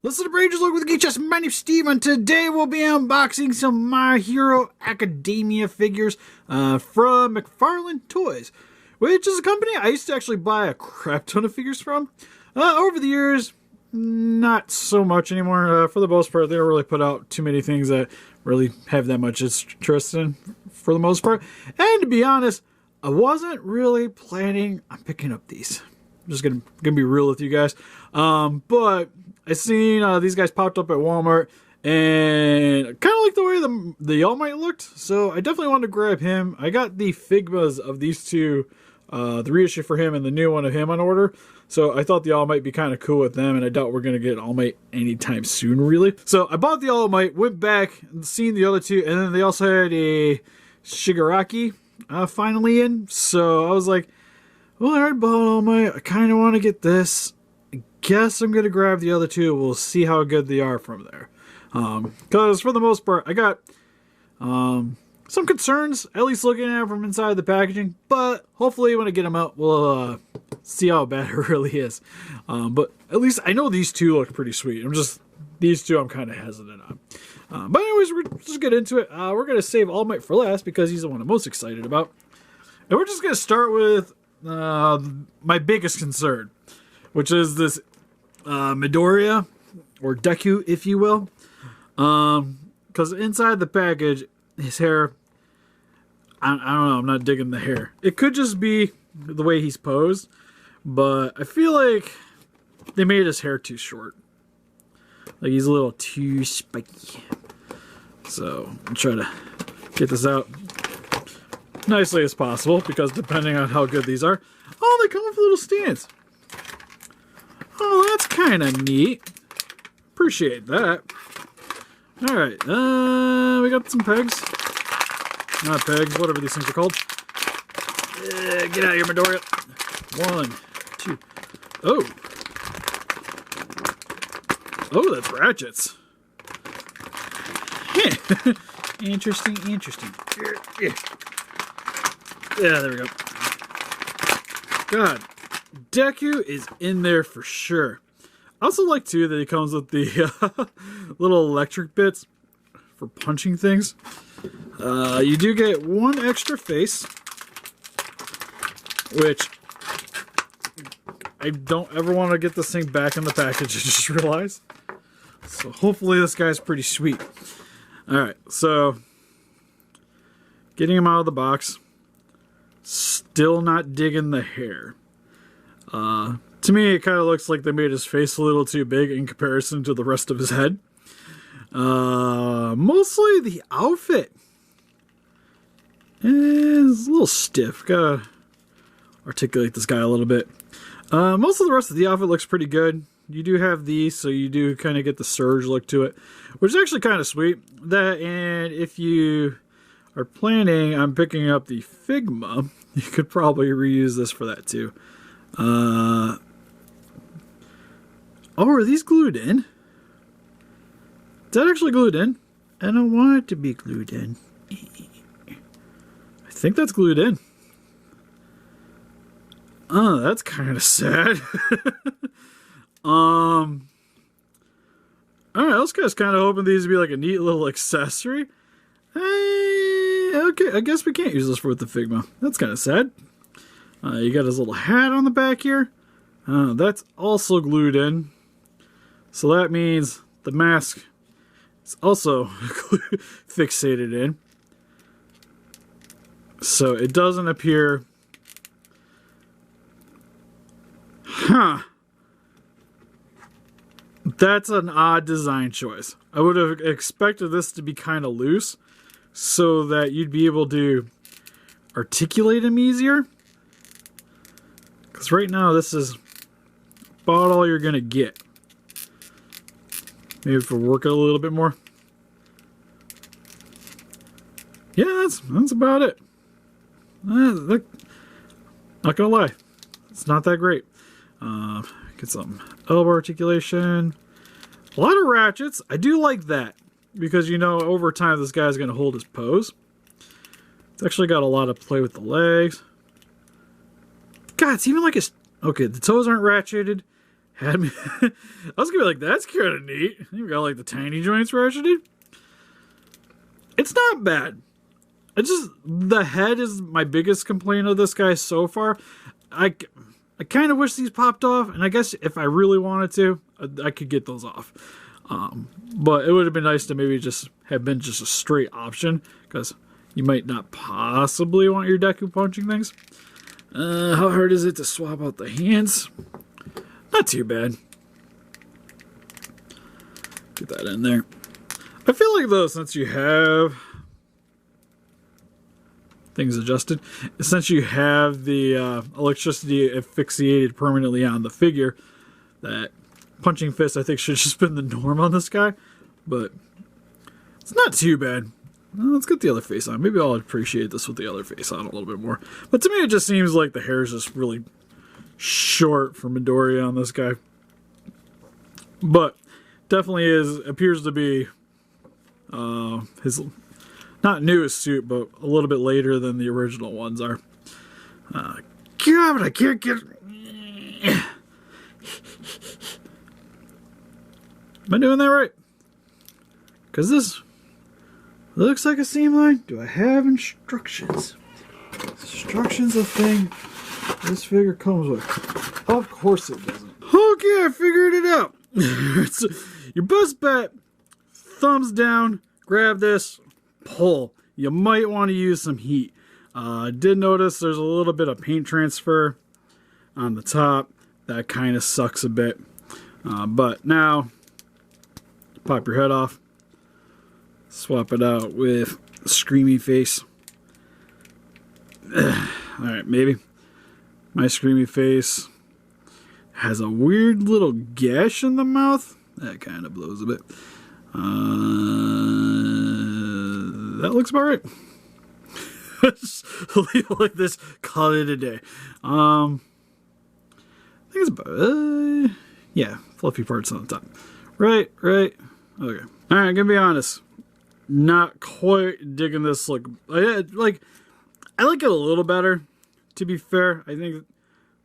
Listen to Rangers Look with Geek. My name's Steve, and today we'll be unboxing some My Hero Academia figures from Mcfarlane Toys, which is a company I used to actually buy a crap ton of figures from. Over the years, not so much anymore. For the most part, they don't really put out too many things that really have that much interest in, for the most part. And to be honest, I wasn't really planning on picking up these. I'm just gonna be real with you guys. But I seen these guys popped up at Walmart, and kind of like the way the All Might looked, so I definitely wanted to grab him. I got the Figmas of these two, the reissue for him and the new one of him on order, so I thought the All Might be kind of cool with them, and I doubt we're going to get All Might anytime soon, really. So I bought the All Might, went back and seen the other two, and then they also had a Shigaraki finally in, so I was like, well, I already bought All Might, I kind of want to get this. Guess I'm going to grab the other two. We'll see how good they are from there. Because for the most part, I got some concerns, at least looking at it from inside the packaging. But hopefully when I get them out, we'll see how bad it really is. But at least I know these two look pretty sweet. These two I'm kind of hesitant on. But anyways, we're just get into it. We're going to save All Might for last because he's the one I'm most excited about. And we're just going to start with my biggest concern, which is this Midoriya, or Deku, if you will. Because inside the package, his hair, I don't know, I'm not digging the hair. It could just be the way he's posed, but I feel like they made his hair too short. Like he's a little too spiky. So I'll try to get this out nicely as possible, because depending on how good these are. Oh, they come with little stands. Oh, that's kind of neat. Appreciate that. Alright, we got some pegs. Not pegs, whatever these things are called. Get out of here, Midoriya. 1, 2. Oh. Oh, that's ratchets. Interesting. Yeah, there we go. God. Deku is in there for sure. I also like too that he comes with the little electric bits for punching things. You do get one extra face, which I don't ever want to get this thing back in the package, I just realized. So hopefully this guy's pretty sweet. Alright, so getting him out of the box. Still not digging the hair. To me, it kind of looks like they made his face a little too big in comparison to the rest of his head. Mostly the outfit is a little stiff. Gotta articulate this guy a little bit. Most of the rest of the outfit looks pretty good. You do have these, so you do kind of get the surge look to it, which is actually kind of sweet. That, and if you are planning on picking up the Figma, you could probably reuse this for that too. Oh, are these glued in? Is that actually glued in? I don't want it to be glued in. I think that's glued in. Oh, that's kind of sad. Alright, I was just kind of hoping these would be like a neat little accessory. Hey, okay, I guess we can't use this for the Figma. That's kind of sad. You got his little hat on the back here. That's also glued in. So that means the mask is also fixated in. So it doesn't appear... Huh. That's an odd design choice. I would have expected this to be kind of loose, so that you'd be able to articulate him easier. Because right now this is about all you're going to get. Maybe if we work it a little bit more. Yeah, that's about it. Not going to lie. It's not that great. Get some elbow articulation. A lot of ratchets. I do like that. Because, you know, over time this guy's going to hold his pose. It's actually got a lot of play with the legs. God, it's even like his... Okay, the toes aren't ratcheted. had me. I was gonna be like, that's kind of neat. You got like the tiny joints ratcheted. It's not bad. It's just the head is my biggest complaint of this guy so far. I kind of wish these popped off, and I guess if I really wanted to, I could get those off. But it would have been nice to maybe just have been just a straight option, because you might not possibly want your Deku punching things. How hard is it to swap out the hands? Not too bad. Get that in there. I feel like though, since you have things adjusted, since you have the electricity asphyxiated permanently on the figure, that punching fist I think should just been the norm on this guy, but it's not too bad. Well, let's get the other face on. Maybe I'll appreciate this with the other face on a little bit more. But to me it just seems like the hair is just really short for Midoriya on this guy. But definitely appears to be his not newest suit, but a little bit later than the original ones are. God, but I can't get... Am I doing that right? Because this looks like a seam line. Do I have instructions? Instructions a thing this figure comes with. Of course it doesn't. Okay, I figured it out. So, your best bet, thumbs down, grab this, pull. You might want to use some heat. I did notice there's a little bit of paint transfer on the top. That kind of sucks a bit. But now, pop your head off. Swap it out with a screamy face. Alright, maybe. My screamy face has a weird little gash in the mouth. That kind of blows a bit. That looks about right. Just leave it like this, call it a day. I think it's about, yeah, fluffy parts on the top. Right. Okay. Alright, gonna be honest. Not quite digging this look. I like it a little better, to be fair. I think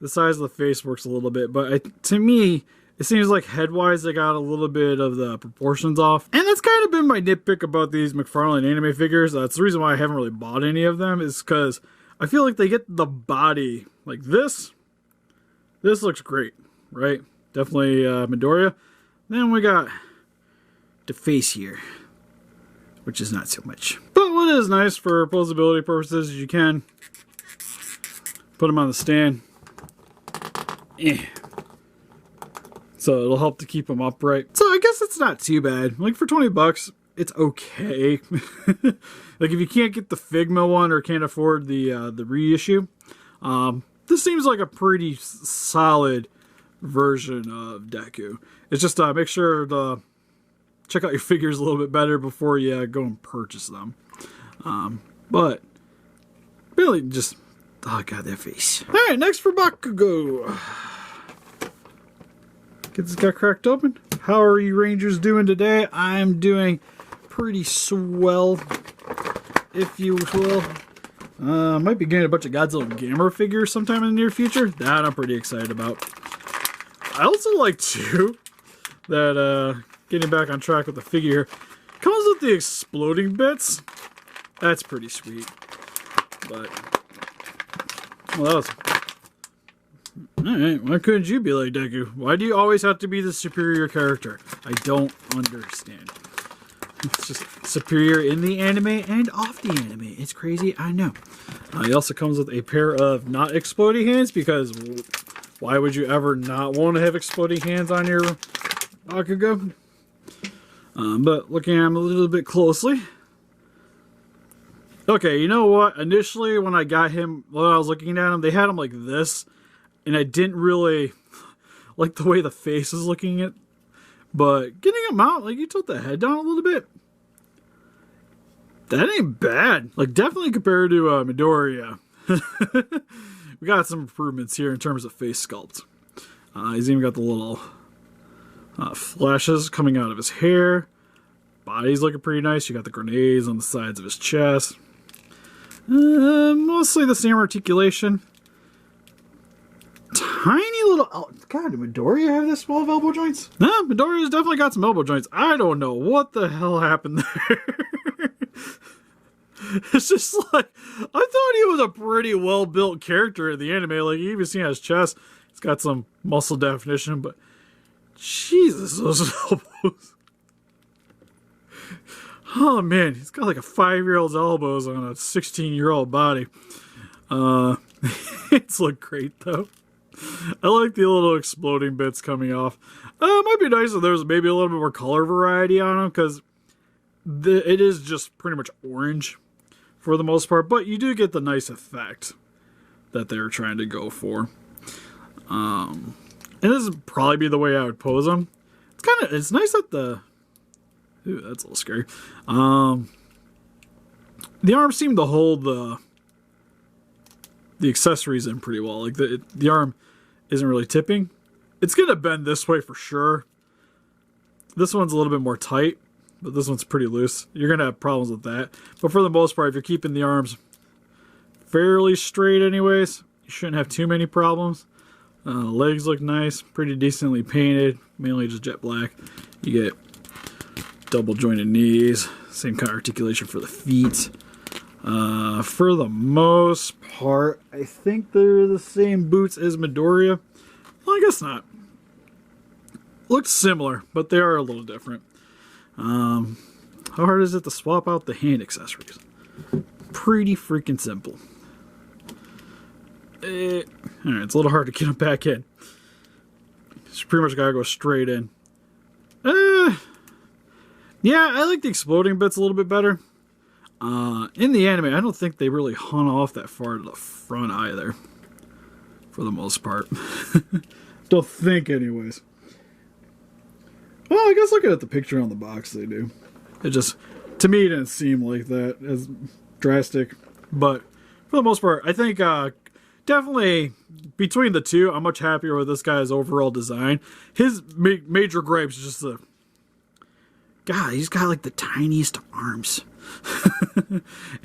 the size of the face works a little bit, but to me, it seems like head-wise they got a little bit of the proportions off. And that's kind of been my nitpick about these Mcfarlane anime figures. That's the reason why I haven't really bought any of them, is because I feel like they get the body like this. This looks great, right? Definitely Midoriya. Then we got the face here, which is not so much. But what is nice for posability purposes is you can put them on the stand. So it'll help to keep them upright. So I guess it's not too bad. Like for 20 bucks, it's okay. Like if you can't get the Figma one or can't afford the reissue, this seems like a pretty solid version of Deku. It's just make sure to check out your figures a little bit better before you go and purchase them. But really just, oh god, that face. Alright, next for Bakugo. Get this guy cracked open. How are you Rangers doing today? I'm doing pretty swell, if you will. Might be getting a bunch of Godzilla Gamera figures sometime in the near future. That I'm pretty excited about. I also like too that getting back on track with the figure here, comes with the exploding bits. That's pretty sweet. But well, that was... Alright, why couldn't you be like Deku? Why do you always have to be the superior character? I don't understand. It's just superior in the anime and off the anime. It's crazy, I know. He also comes with a pair of not exploding hands, because why would you ever not want to have exploding hands on your Bakugo? But looking at him a little bit closely. Okay, you know what? Initially, when I got him, when I was looking at him, they had him like this. And I didn't really like the way the face is looking at. But getting him out, like you tilt the head down a little bit. That ain't bad. Like definitely compared to Midoriya. We got some improvements here in terms of face sculpt. He's even got the little flashes coming out of his hair. Body's looking pretty nice. You got the grenades on the sides of his chest. Mostly the same articulation. tiny little... Oh, God, did Midoriya have this small of elbow joints? No, Midoriya's definitely got some elbow joints. I don't know what the hell happened there. It's just like, I thought he was a pretty well-built character in the anime. Like, you even see his chest, it's got some muscle definition, but Jesus, those elbows. Oh man, he's got like a 5-year-old's elbows on a 16-year-old body. It's look great though. I like the little exploding bits coming off. It might be nice if there was maybe a little bit more color variety on them, because it is just pretty much orange for the most part, but you do get the nice effect that they were trying to go for. And this would probably be the way I would pose them. It's nice that the... Ooh, that's a little scary. The arms seem to hold the accessories in pretty well. Like the arm isn't really tipping. It's gonna bend this way for sure. This one's a little bit more tight, but this one's pretty loose. You're gonna have problems with that. But for the most part, if you're keeping the arms fairly straight anyways, you shouldn't have too many problems. Legs look nice, pretty decently painted, mainly just jet black. You get double jointed knees, same kind of articulation for the feet. For the most part, I think they're the same boots as Midoriya. Well, I guess not. Looks similar, but they are a little different. How hard is it to swap out the hand accessories? Pretty freaking simple. Alright, it's a little hard to get them back in. Just pretty much gotta go straight in. Yeah, I like the exploding bits a little bit better. In the anime, I don't think they really hunt off that far to the front either. For the most part. Don't think anyways. Well, I guess looking at the picture on the box, they do. It just, to me, it didn't seem like that as drastic. But for the most part, I think definitely between the two, I'm much happier with this guy's overall design. His major gripes is just the... God, he's got like the tiniest arms.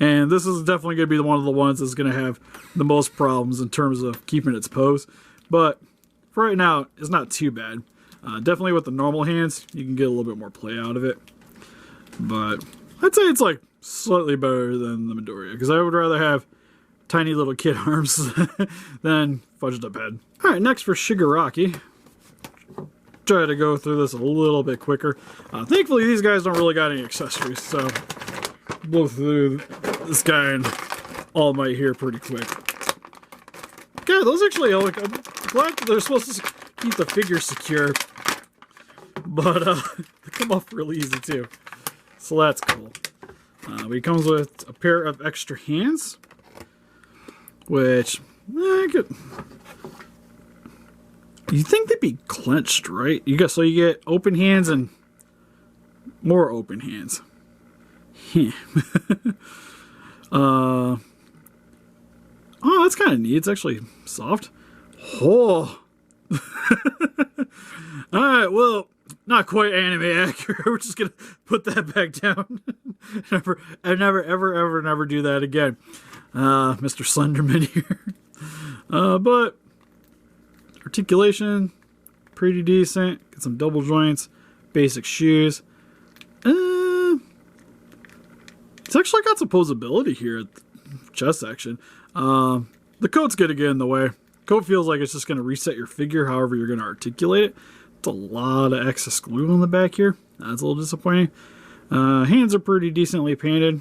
And this is definitely going to be one of the ones that's going to have the most problems in terms of keeping its pose. But for right now, it's not too bad. Definitely with the normal hands, you can get a little bit more play out of it. But I'd say it's like slightly better than the Midoriya, because I would rather have tiny little kid arms than fudged up head. Alright, next for Shigaraki. Try to go through this a little bit quicker. Thankfully, these guys don't really got any accessories, so blow through this guy and All Might here pretty quick. God, those actually, like, I'm glad they're supposed to keep the figure secure, but they come off really easy too, so that's cool. But he comes with a pair of extra hands, which I could. You think they'd be clenched, right? So you get open hands and more open hands. Oh, that's kind of neat. It's actually soft. Oh. Alright, well, not quite anime accurate. We're just gonna put that back down. never do that again. Mr. Slenderman here. But articulation, pretty decent. Get some double joints, basic shoes. It's actually got some posability here at the chest section. The coat's gonna get in the way. Coat feels like it's just gonna reset your figure however you're gonna articulate it. It's a lot of excess glue on the back here. That's a little disappointing. Hands are pretty decently painted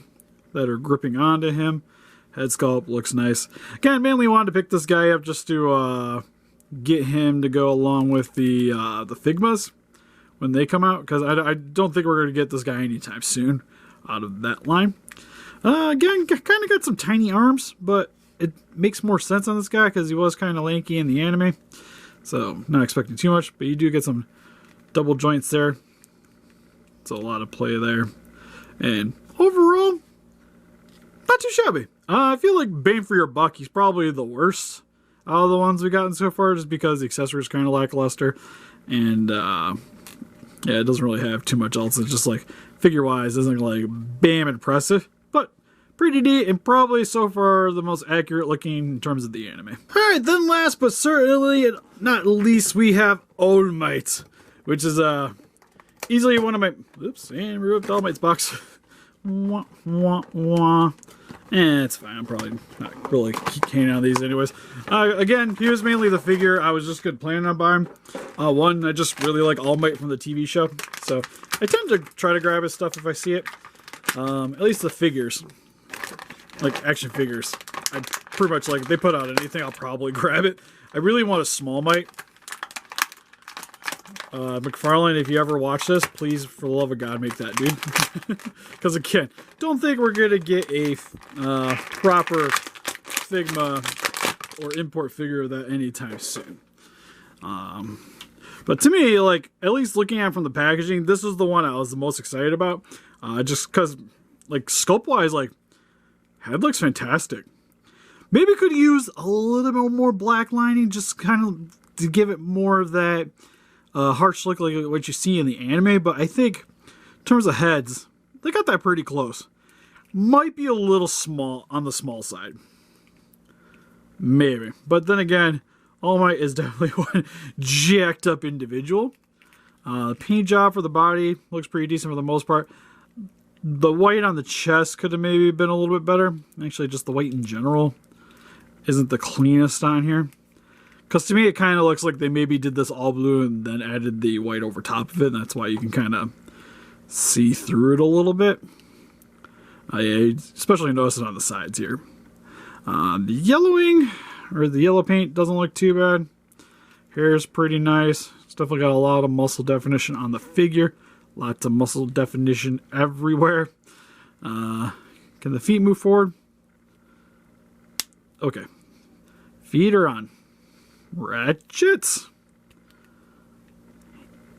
that are gripping onto him. Head sculpt looks nice. Again, mainly wanted to pick this guy up just to get him to go along with the Figmas when they come out, because I don't think we're going to get this guy anytime soon out of that line. Again, kind of got some tiny arms, but it makes more sense on this guy because he was kind of lanky in the anime. So, not expecting too much, but you do get some double joints there. It's a lot of play there. And overall, not too shabby. I feel like bang for your buck, he's probably the worst out of the ones we've gotten so far, just because the accessories kind of lackluster. And, yeah, it doesn't really have too much else. It's just like, figure-wise, isn't like, bam, impressive. But, pretty neat, and probably so far the most accurate looking in terms of the anime. Alright, then last but certainly not least, we have All Might, which is easily one of my... Oops, and ripped All Might's box. Wah, wah, wah. It's fine, I'm probably not really keen on these anyways. Again, he was mainly the figure I was just planning on buying. One, I just really like All Might from the TV show, so I tend to try to grab his stuff if I see it. At least the figures, like action figures, I pretty much like. If they put out anything, I'll probably grab it. I really want a Small Might. Mcfarlane, if you ever watch this, please, for the love of God, make that, dude. Because again, don't think we're gonna get a proper Figma or import figure of that anytime soon. But to me, like, at least looking at it from the packaging, this is the one I was the most excited about. Just because, like, sculpt-wise, like, head looks fantastic. Maybe could use a little bit more black lining, just kind of to give it more of that harsh look like what you see in the anime. But I think, in terms of heads, they got that pretty close. Might be a little small on the small side. Maybe. But then again, All Might is definitely one jacked up individual. The paint job for the body looks pretty decent for the most part. The white on the chest could have maybe been a little bit better. Actually, just the white in general isn't the cleanest on here. Because to me, it kind of looks like they maybe did this all blue and then added the white over top of it. And that's why you can kind of see through it a little bit. I especially notice it on the sides here. The yellowing, or the yellow paint, doesn't look too bad. Hair's pretty nice. It's definitely got a lot of muscle definition on the figure. Lots of muscle definition everywhere. Can the feet move forward? Okay. Feet are on ratchets.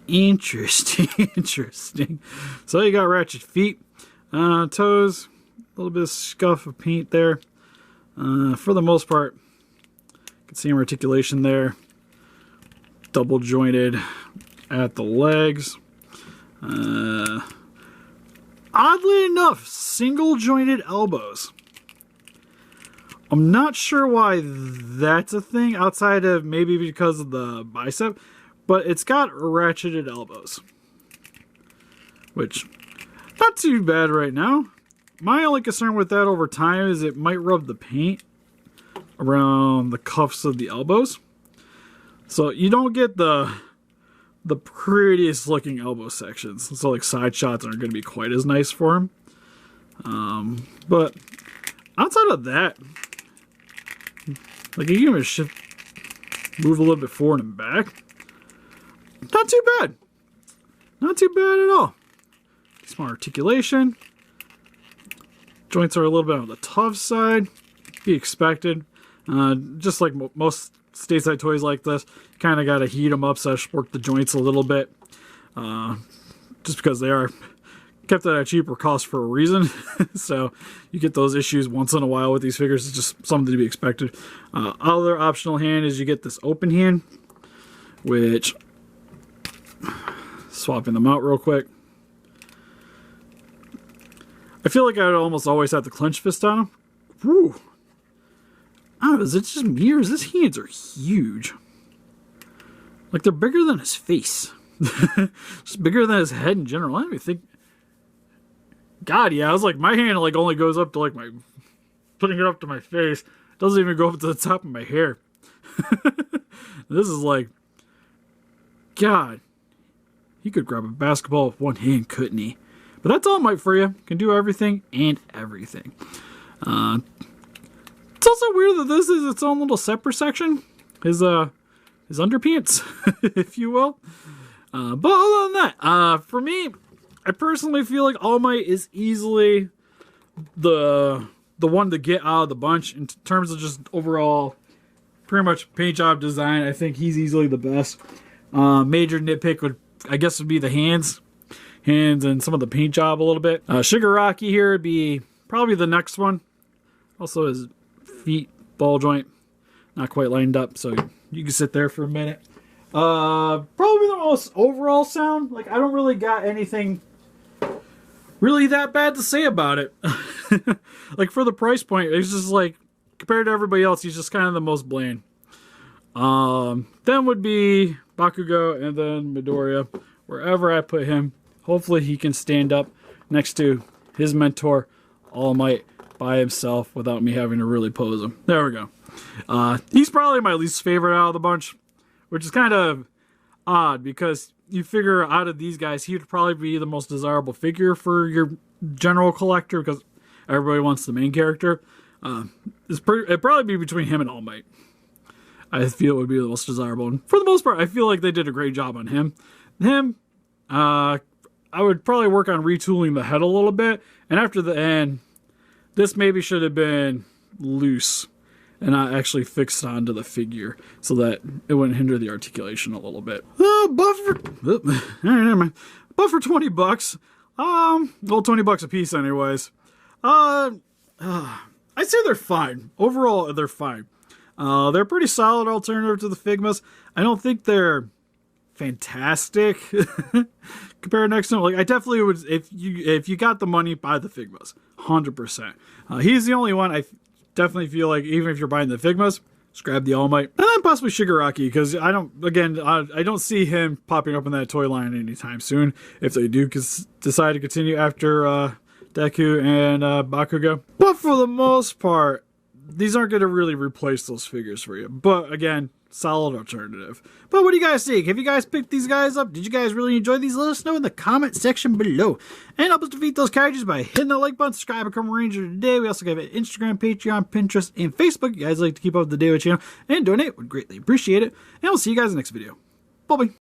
Interesting. Interesting. So you got ratchet feet. Toes. A little bit of scuff of paint there. For the most part, you can see articulation there. Double jointed at the legs. Oddly enough, single jointed elbows. I'm not sure why that's a thing outside of maybe because of the bicep, but it's got ratcheted elbows, which not too bad right now. My only concern with that over time is it might rub the paint around the cuffs of the elbows, so you don't get the prettiest looking elbow sections. So like side shots aren't going to be quite as nice for him. But outside of that, like you can even shift, move a little bit forward and back. Not too bad. Not too bad at all. Smart articulation. Joints are a little bit on the tough side. Be expected. Just like most stateside toys like this, you kind of got to heat them up, so work the joints a little bit. Just because they are kept at a cheaper cost for a reason. So you get those issues once in a while with these figures. It's just something to be expected. Other optional hand is you get this open hand, which, swapping them out real quick. I feel like I would almost always have to clench fist on them. Woo! I don't know, is it just me or is his hands are huge? Like they're bigger than his face. Just bigger than his head in general. I don't even think. God, yeah, I was like, my hand like only goes up to like my, putting it up to my face. It doesn't even go up to the top of my hair. This is like, God, he could grab a basketball with one hand, couldn't he? But that's All Might for you. Can do everything and everything. It's also weird that this is its own little separate section. His underpants, if you will. But other than that, for me, I personally feel like All Might is easily the one to get out of the bunch in terms of just overall, pretty much paint job design. I think he's easily the best. Major nitpick would, I guess, would be the hands and some of the paint job a little bit. Shigaraki here would be probably the next one. Also his feet, ball joint, not quite lined up, so you can sit there for a minute. Probably the most overall sound. Like, I don't really got anything really that bad to say about it. Like, for the price point, it's just like, compared to everybody else, he's just kind of the most bland. Then would be Bakugo, and then Midoriya. Wherever I put him, hopefully he can stand up next to his mentor, All Might, by himself without me having to really pose him. There we go. He's probably my least favorite out of the bunch, which is kind of odd because you figure out of these guys, he would probably be the most desirable figure for your general collector because everybody wants the main character. It'd probably be between him and All Might. I feel it would be the most desirable. And for the most part, I feel like they did a great job on him. I would probably work on retooling the head a little bit. And after the end, this maybe should have been loose and not actually fixed onto the figure so that it wouldn't hinder the articulation a little bit. But for $20, well, $20 a piece anyways. I'd say they're fine. Overall, they're fine. They're a pretty solid alternative to the Figmas. I don't think they're fantastic compared next to them. Like, I definitely would, if you got the money, buy the Figmas, 100%. He's the only one I definitely feel like, even if you're buying the Figmas, just grab the All Might, and then possibly Shigaraki, because I don't see him popping up in that toy line anytime soon. If they do decide to continue after Deku and Bakugo, but for the most part, these aren't going to really replace those figures for you. But again, solid alternative. But what do you guys think? Have you guys picked these guys up? Did you guys really enjoy these? Let us know in the comment section below. And help us defeat those characters by hitting that like button, subscribe, become a Ranger today. We also have an Instagram, Patreon, Pinterest, and Facebook. You guys like to keep up with the channel and donate, would greatly appreciate it. And we'll see you guys in the next video. Bye-bye.